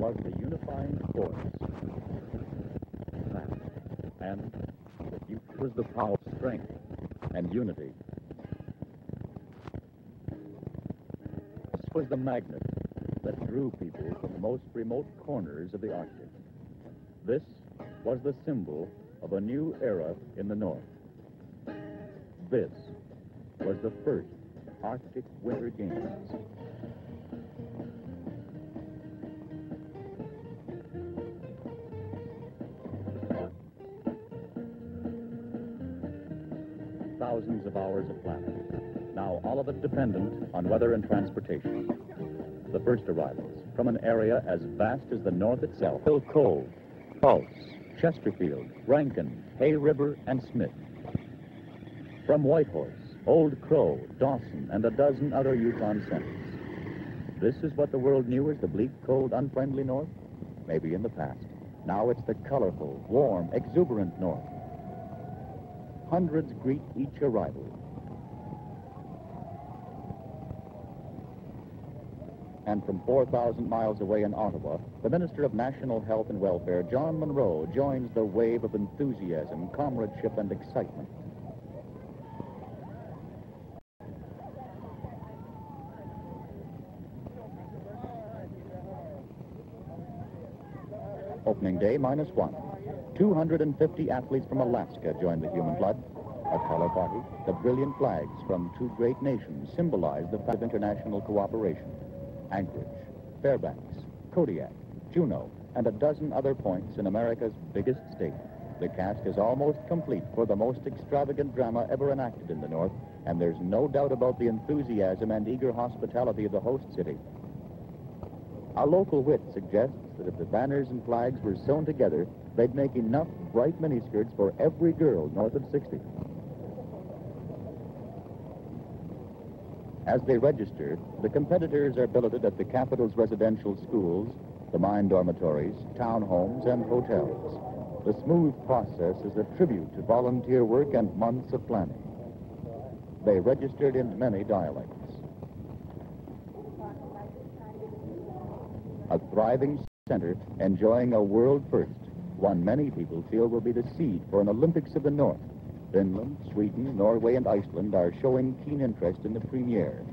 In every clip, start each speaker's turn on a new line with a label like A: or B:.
A: was the unifying force. And it was the power of strength and unity. This was the magnet that drew people from the most remote corners of the Arctic. This was the symbol of a new era in the North. This was the first Arctic Winter Games. Thousands of hours of planning, now all of it dependent on weather and transportation. The first arrivals from an area as vast as the North itself: Hill Cove, Pulse, Chesterfield, Rankin, Hay River, and Smith. From Whitehorse, Old Crow, Dawson, and a dozen other Yukon centers. This is what the world knew as the bleak, cold, unfriendly North? Maybe in the past. Now it's the colorful, warm, exuberant North. Hundreds greet each arrival. And from 4,000 miles away in Ottawa, the Minister of National Health and Welfare, John Munro, joins the wave of enthusiasm, comradeship, and excitement. Opening day, -1. 250 athletes from Alaska joined the human flood. A color party. The brilliant flags from two great nations symbolize the fact of international cooperation. Anchorage, Fairbanks, Kodiak, Juneau, and a dozen other points in America's biggest state. The cast is almost complete for the most extravagant drama ever enacted in the North, and there's no doubt about the enthusiasm and eager hospitality of the host city. A local wit suggests that if the banners and flags were sewn together, they'd make enough bright miniskirts for every girl north of 60. As they register, the competitors are billeted at the capital's residential schools, the mine dormitories, townhomes, and hotels. The smooth process is a tribute to volunteer work and months of planning. They registered in many dialects. A thriving center enjoying a world first, one many people feel will be the seed for an Olympics of the North. Finland, Sweden, Norway, and Iceland are showing keen interest in the premiere.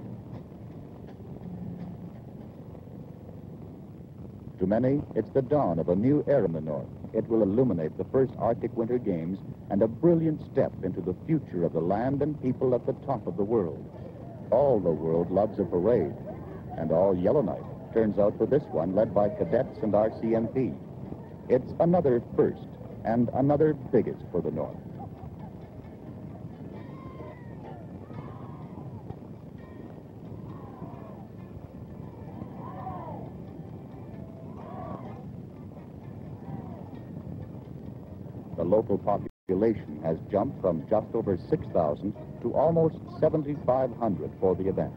A: To many, it's the dawn of a new era in the North. It will illuminate the first Arctic Winter Games and a brilliant step into the future of the land and people at the top of the world. All the world loves a parade, and all Yellowknife turns out for this one, led by cadets and RCMP. It's another first and another biggest for the North. The local population has jumped from just over 6,000 to almost 7,500 for the event.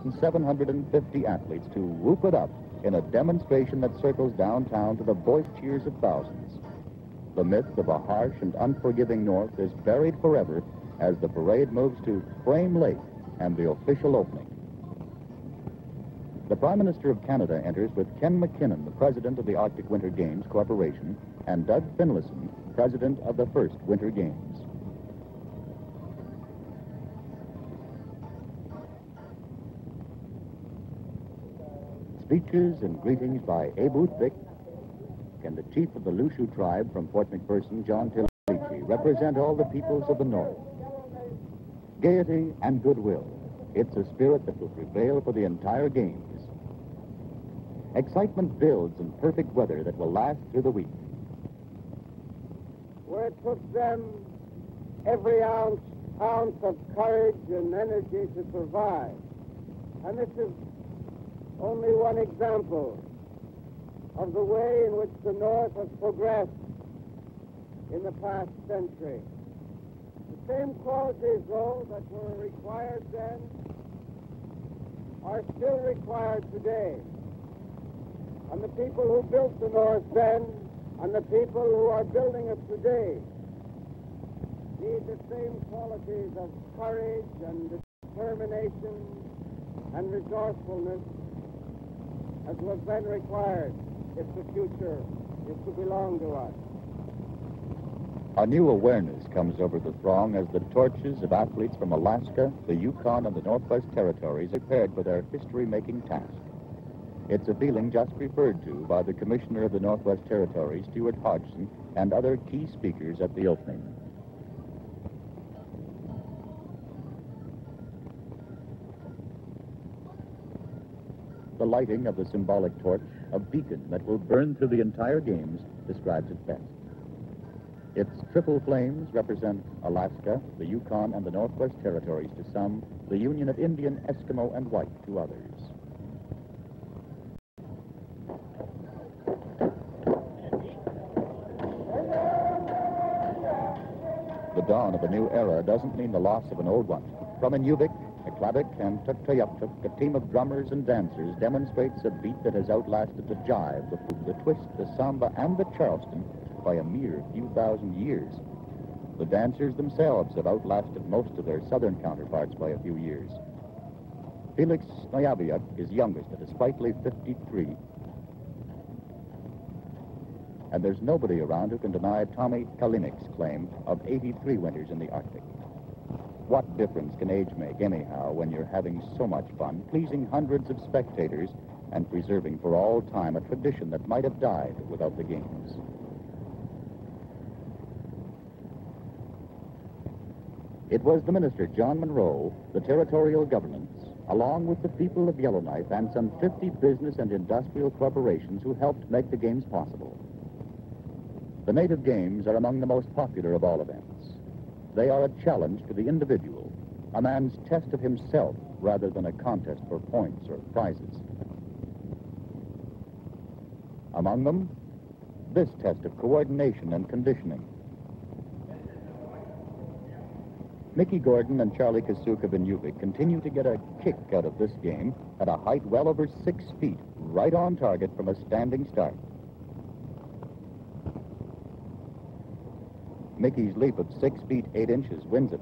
A: And 750 athletes to whoop it up in a demonstration that circles downtown to the voiced cheers of thousands. The myth of a harsh and unforgiving North is buried forever as the parade moves to Frame Lake and the official opening. The Prime Minister of Canada enters with Ken McKinnon, the President of the Arctic Winter Games Corporation, and Doug Finlayson, President of the first Winter Games. Speeches and greetings by Abe Uthvik and the chief of the Lushu tribe from Fort McPherson, John Tilichi, represent all the peoples of the North. Gaiety and goodwill. It's a spirit that will prevail for the entire Games. Excitement builds in perfect weather that will last through the week.
B: Where it took them every ounce of courage and energy to survive. And this is only one example of the way in which the North has progressed in the past century. The same qualities, though, that were required then are still required today. And the people who built the North then and the people who are building it today need the same qualities of courage and determination and resourcefulness as was then required if the future is to belong to us.
A: A new awareness comes over the throng as the torches of athletes from Alaska, the Yukon, and the Northwest Territories are prepared for their history-making task. It's a feeling just referred to by the Commissioner of the Northwest Territories, Stuart Hodgson, and other key speakers at the opening. The lighting of the symbolic torch, a beacon that will burn through the entire games, describes it best. Its triple flames represent Alaska, the Yukon, and the Northwest Territories to some, the union of Indian, Eskimo, and white to others. The dawn of a new era doesn't mean the loss of an old one. From Inuvik, Aklavik, and Tuktoyaktuk, a team of drummers and dancers demonstrates a beat that has outlasted the jive, the twist, the samba, and the Charleston by a mere few thousand years. The dancers themselves have outlasted most of their southern counterparts by a few years. Felix Noyaviuk is youngest at a sprightly 53. And there's nobody around who can deny Tommy Kalinik's claim of 83 winters in the Arctic. What difference can age make, anyhow, when you're having so much fun, pleasing hundreds of spectators and preserving for all time a tradition that might have died without the games? It was the minister, John Monroe, the territorial governments, along with the people of Yellowknife and some 50 business and industrial corporations who helped make the games possible. The native games are among the most popular of all events. They are a challenge to the individual, a man's test of himself rather than a contest for points or prizes. Among them, this test of coordination and conditioning. Mickey Gordon and Charlie Kasuk of Inuvik continue to get a kick out of this game at a height well over 6 feet, right on target from a standing start. Mickey's leap of 6 feet 8 inches wins it.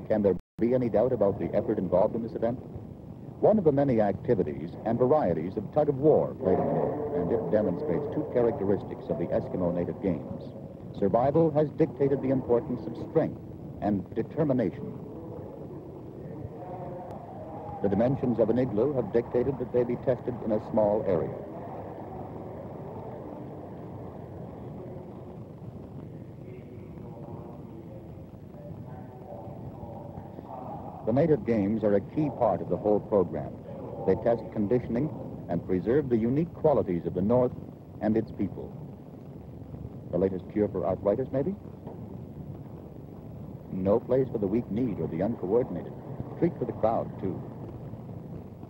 A: Can there be any doubt about the effort involved in this event? One of the many activities and varieties of tug-of-war played in the North, and it demonstrates two characteristics of the Eskimo native games. Survival has dictated the importance of strength and determination. The dimensions of an igloo have dictated that they be tested in a small area. The native games are a key part of the whole program. They test conditioning and preserve the unique qualities of the North and its people. The latest cure for arthritis, maybe? No place for the weak-kneed or the uncoordinated. Treat for the crowd, too.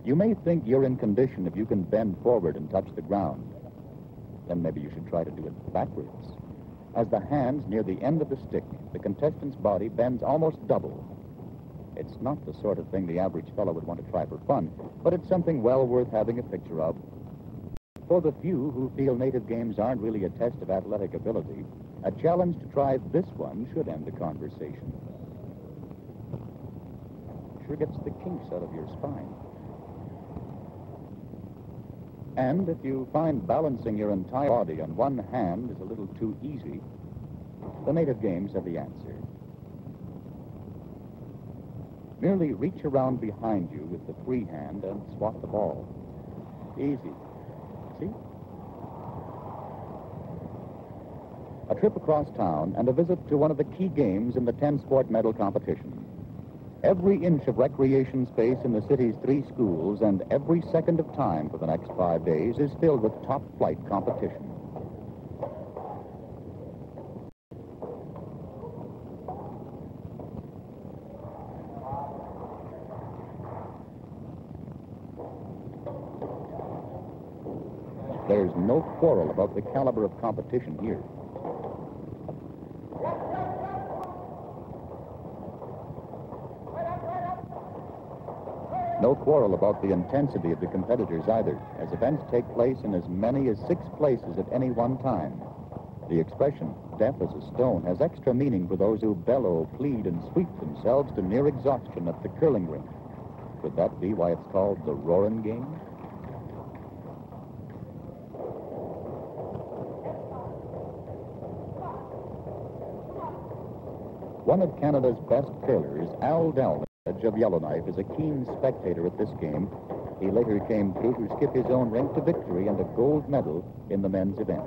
A: You may think you're in condition if you can bend forward and touch the ground. Then maybe you should try to do it backwards. As the hands near the end of the stick, the contestant's body bends almost double. It's not the sort of thing the average fellow would want to try for fun, but it's something well worth having a picture of. For the few who feel native games aren't really a test of athletic ability, a challenge to try this one should end the conversation. Sure gets the kinks out of your spine. And if you find balancing your entire body on one hand is a little too easy, the native games have the answer. Merely reach around behind you with the free hand and swat the ball. Easy. See? A trip across town and a visit to one of the key games in the 10-sport medal competition. Every inch of recreation space in the city's 3 schools and every second of time for the next 5 days is filled with top-flight competition. There's no quarrel about the caliber of competition here. No quarrel about the intensity of the competitors either, as events take place in as many as 6 places at any one time. The expression, deaf as a stone, has extra meaning for those who bellow, plead, and sweep themselves to near exhaustion at the curling rink. Could that be why it's called the Roaring Game? One of Canada's best curlers, Al Dalmadge of Yellowknife, is a keen spectator at this game. He later came through to skip his own rink to victory and a gold medal in the men's event.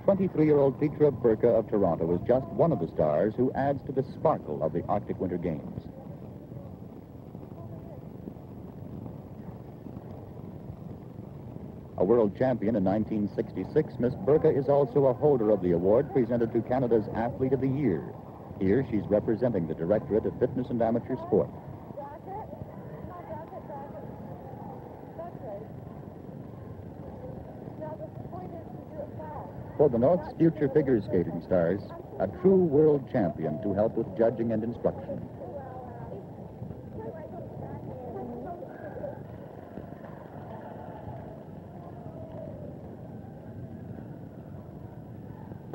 A: "23-year-old Petra Burka of Toronto is just one of the stars who adds to the sparkle of the Arctic Winter Games. A world champion in 1966, Miss Burka is also a holder of the award presented to Canada's Athlete of the Year. Here, she's representing the Directorate of Fitness and Amateur Sport. For the North's future figure skating stars, a true world champion to help with judging and instruction.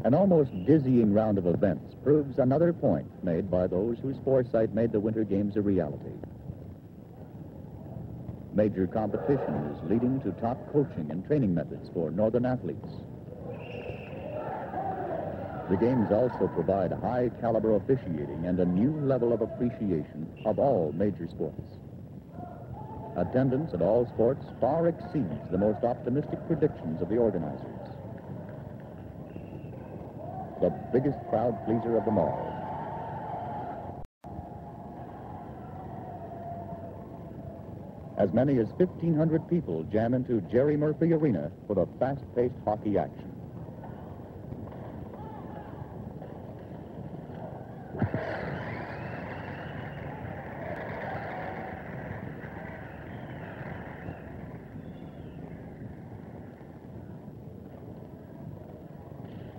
A: An almost dizzying round of events proves another point made by those whose foresight made the Winter Games a reality. Major competition is leading to top coaching and training methods for northern athletes. The Games also provide high-caliber officiating and a new level of appreciation of all major sports. Attendance at all sports far exceeds the most optimistic predictions of the organizers. The biggest crowd pleaser of them all. As many as 1,500 people jam into Jerry Murphy Arena for the fast-paced hockey action.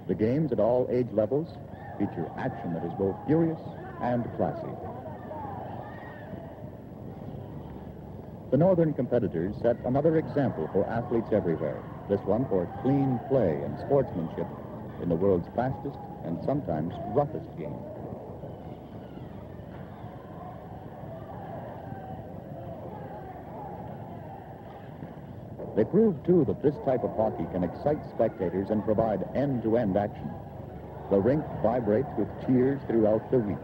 A: The Games at all age levels feature action that is both furious and classy. The northern competitors set another example for athletes everywhere, this one for clean play and sportsmanship in the world's fastest and sometimes roughest game. They prove, too, that this type of hockey can excite spectators and provide end-to-end action. The rink vibrates with cheers throughout the week.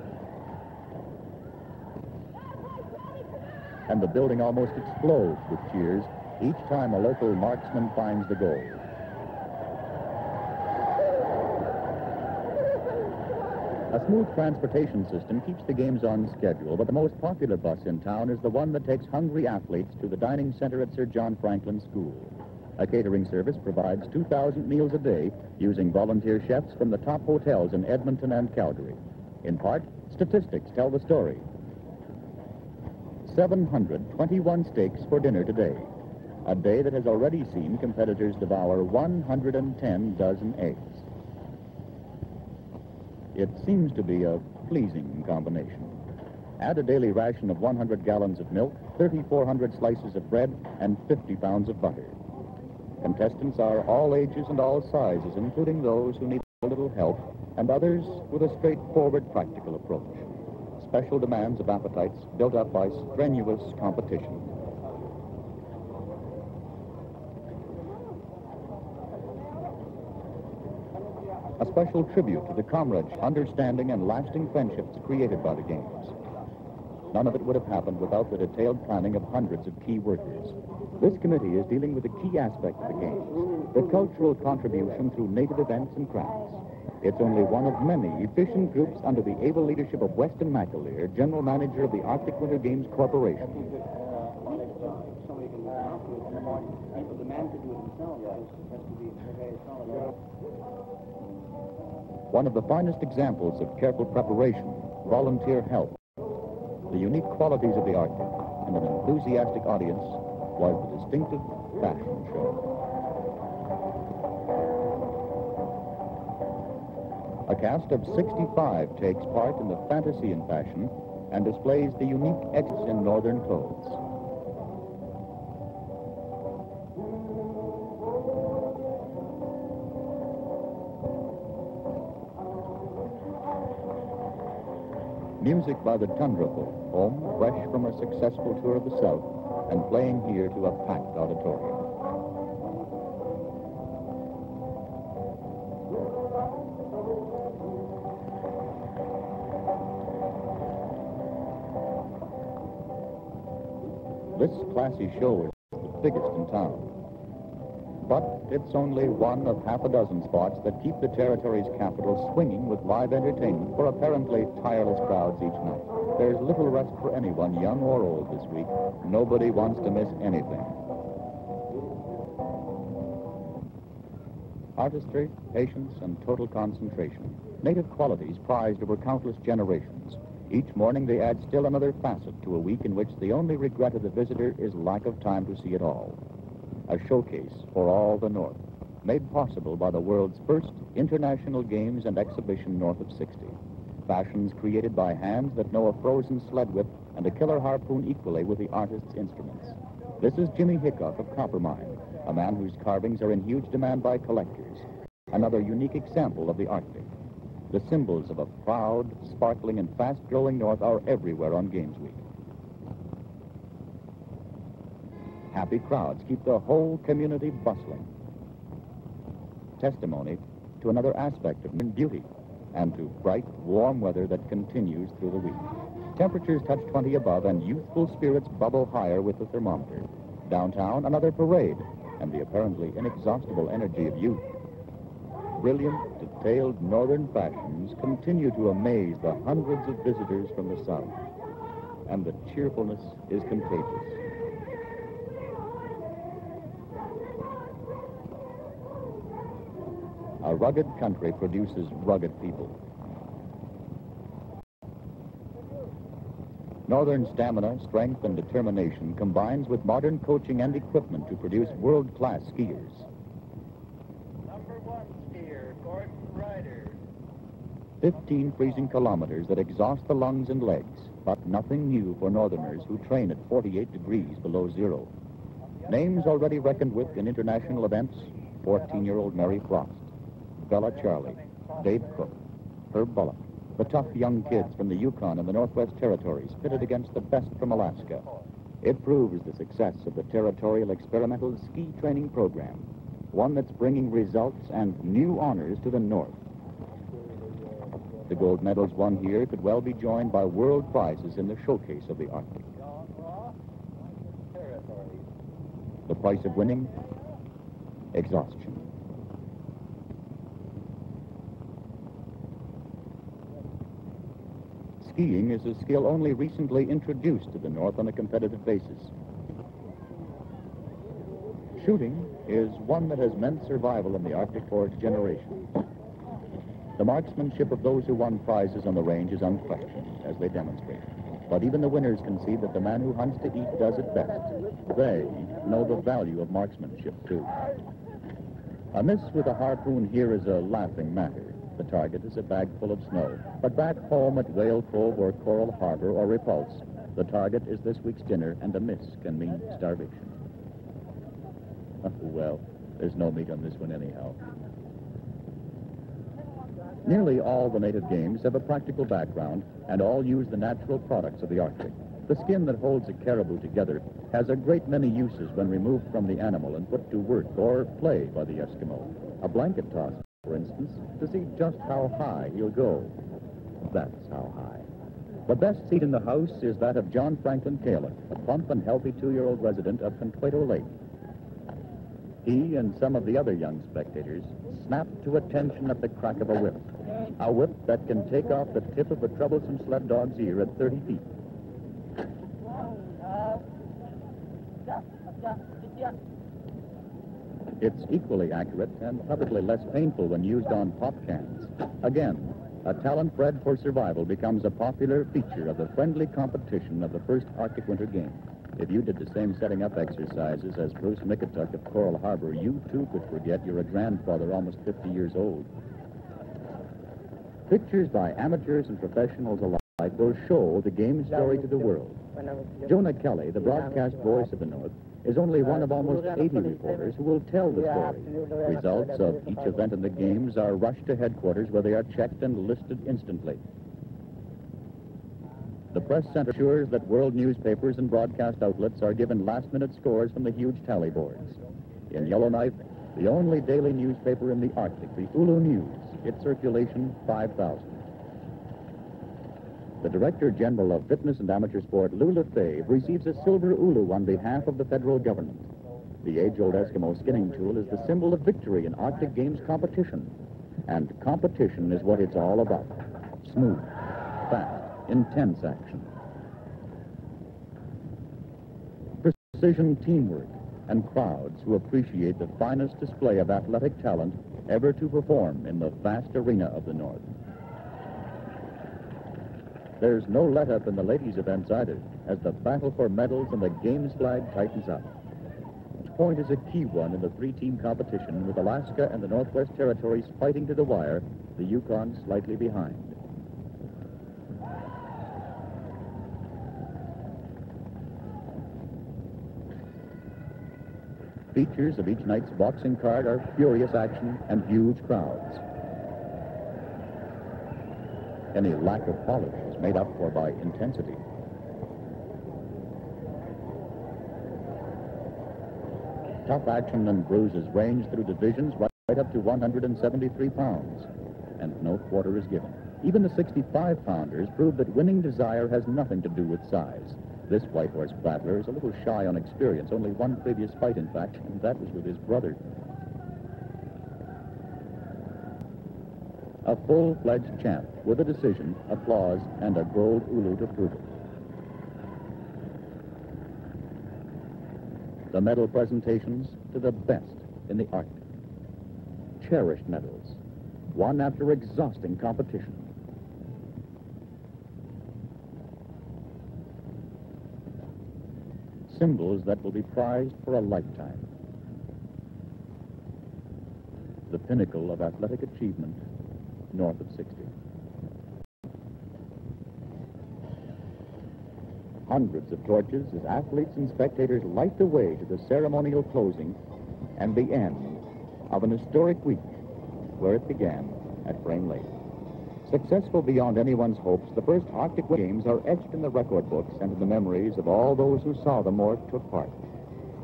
A: And the building almost explodes with cheers each time a local marksman finds the goal. A smooth transportation system keeps the Games on schedule, but the most popular bus in town is the one that takes hungry athletes to the dining center at Sir John Franklin School. A catering service provides 2,000 meals a day using volunteer chefs from the top hotels in Edmonton and Calgary. In part, statistics tell the story. 721 steaks for dinner today, a day that has already seen competitors devour 110 dozen eggs. It seems to be a pleasing combination. Add a daily ration of 100 gallons of milk, 3,400 slices of bread, and 50 pounds of butter. Contestants are all ages and all sizes, including those who need a little help, and others with a straightforward, practical approach. Special demands of appetites built up by strenuous competition. A special tribute to the comradeship, understanding, and lasting friendships created by the Games. None of it would have happened without the detailed planning of hundreds of key workers. This committee is dealing with a key aspect of the Games, the cultural contribution through native events and crafts. It's only one of many efficient groups under the able leadership of Weston McAleer, General Manager of the Arctic Winter Games Corporation. One of the finest examples of careful preparation, volunteer help, the unique qualities of the Arctic, and an enthusiastic audience was the distinctive fashion show. A cast of 65 takes part in the fantasy in fashion and displays the unique edges in northern clothes. Music by the Tundraful, home fresh from a successful tour of the South and playing here to a packed auditorium. This classy show is the biggest in town. But it's only one of half a dozen spots that keep the territory's capital swinging with live entertainment for apparently tireless crowds each night. There's little rest for anyone, young or old, this week. Nobody wants to miss anything. Artistry, patience, and total concentration. Native qualities prized over countless generations. Each morning they add still another facet to a week in which the only regret of the visitor is lack of time to see it all. A showcase for all the North, made possible by the world's first international games and exhibition north of 60. Fashions created by hands that know a frozen sled whip and a killer harpoon equally with the artist's instruments. This is Jimmy Hickok of Coppermine, a man whose carvings are in huge demand by collectors. Another unique example of the Arctic. The symbols of a proud, sparkling, and fast-growing North are everywhere on Games Week. Happy crowds keep the whole community bustling. Testimony to another aspect of beauty and to bright, warm weather that continues through the week. Temperatures touch 20 above and youthful spirits bubble higher with the thermometer. Downtown, another parade and the apparently inexhaustible energy of youth. Brilliant, detailed northern fashions continue to amaze the hundreds of visitors from the south. And the cheerfulness is contagious. A rugged country produces rugged people. Northern stamina, strength, and determination combines with modern coaching and equipment to produce world-class skiers.
B: Number 1 skier, Gordon Ryder.
A: 15 freezing kilometers that exhaust the lungs and legs, but nothing new for northerners who train at 48 degrees below zero. Names already reckoned with in international events: 14-year-old Mary Frost, Bella Charlie, Dave Cook, Herb Bullock, the tough young kids from the Yukon and the Northwest Territories pitted against the best from Alaska. It proves the success of the Territorial Experimental Ski Training Program, one that's bringing results and new honors to the North. The gold medals won here could well be joined by world prizes in the showcase of the Arctic. The price of winning? Exhaustion. Skiing is a skill only recently introduced to the North on a competitive basis. Shooting is one that has meant survival in the Arctic for its generation. The marksmanship of those who won prizes on the range is unquestioned, as they demonstrate. But even the winners concede that the man who hunts to eat does it best. They know the value of marksmanship, too. A miss with a harpoon here is a laughing matter. The target is a bag full of snow. But back home at Whale Cove or Coral Harbor or Repulse, the target is this week's dinner, and a miss can mean starvation. Well, there's no meat on this one anyhow. Nearly all the native games have a practical background, and all use the natural products of the Arctic. The skin that holds a caribou together has a great many uses when removed from the animal and put to work or play by the Eskimo. A blanket toss, for instance, to see just how high he'll go. That's how high. The best seat in the house is that of John Franklin Kaler, a plump and healthy 2-year-old resident of Contueto Lake. He and some of the other young spectators snap to attention at the crack of a whip that can take off the tip of a troublesome sled dog's ear at 30 feet. It's equally accurate and probably less painful when used on pop cans. Again, a talent bred for survival becomes a popular feature of the friendly competition of the first Arctic Winter Game. If you did the same setting up exercises as Bruce Mickatuck of Coral Harbor, you too could forget you're a grandfather almost 50 years old. Pictures by amateurs and professionals alike will show the game story to the world. Jonah Kelly, the broadcast voice of the North, is only one of almost 80 reporters who will tell the story. Results of each event in the games are rushed to headquarters where they are checked and listed instantly. the press center assures that world newspapers and broadcast outlets are given last-minute scores from the huge tally boards. In Yellowknife, the only daily newspaper in the Arctic, the Ulu News, its circulation 5,000. The Director General of Fitness and Amateur Sport, Lou Lefebvre, receives a silver ulu on behalf of the federal government. The age-old Eskimo skinning tool is the symbol of victory in Arctic Games competition. And competition is what it's all about. Smooth, fast, intense action. Precision teamwork and crowds who appreciate the finest display of athletic talent ever to perform in the vast arena of the North. There's no let-up in the ladies' events either, as the battle for medals and the Games flag tightens up. Each point is a key one in the three-team competition, with Alaska and the Northwest Territories fighting to the wire, the Yukon slightly behind. Features of each night's boxing card are furious action and huge crowds. Any lack of polish is made up for by intensity. Tough action and bruises range through divisions right up to 173 pounds, and no quarter is given. Even the 65-pounders prove that winning desire has nothing to do with size. This white horse battler is a little shy on experience, only one previous fight, in fact, and that was with his brother. A full-fledged champ with a decision, applause, and a gold ulu to prove it. The medal presentations to the best in the Arctic. Cherished medals, won after exhausting competition. Symbols that will be prized for a lifetime. The pinnacle of athletic achievement north of 60. Hundreds of torches as athletes and spectators light the way to the ceremonial closing and the end of an historic week where it began at Frame Lake. Successful beyond anyone's hopes, the first Arctic Games are etched in the record books and in the memories of all those who saw them or took part.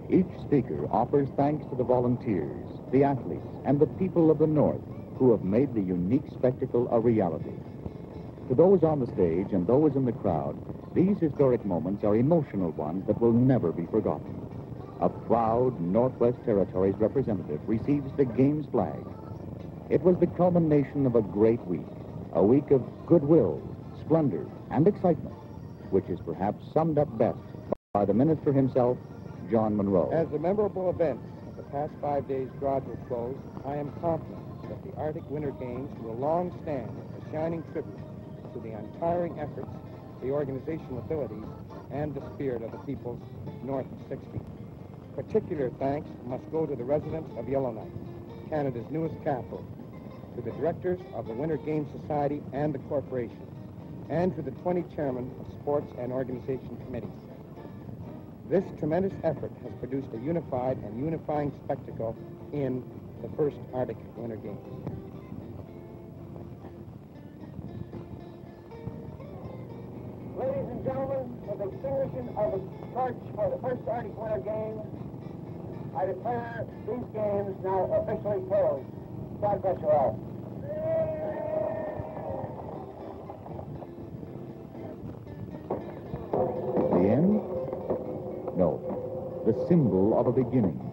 A: Each speaker offers thanks to the volunteers, the athletes, and the people of the North who have made the unique spectacle a reality. To those on the stage and those in the crowd, these historic moments are emotional ones that will never be forgotten. A proud Northwest Territories representative receives the Games flag. It was the culmination of a great week, a week of goodwill, splendor, and excitement, which is perhaps summed up best by the minister himself, John Monroe.
B: As the memorable events of the past 5 days draw to a close, I am confident that the Arctic Winter Games will long stand as a shining tribute to the untiring efforts, the organizational abilities, and the spirit of the peoples north of 60. Particular thanks must go to the residents of Yellowknife, Canada's newest capital, to the directors of the Winter Games Society and the corporation, and to the 20 chairmen of sports and organization committees. This tremendous effort has produced a unified and unifying spectacle in the first Arctic Winter Games.
C: Ladies and gentlemen, with the extinguishing of the torch for the first Arctic Winter Games, I declare these games now officially closed. God bless you all.
A: The end? No. The symbol of a beginning.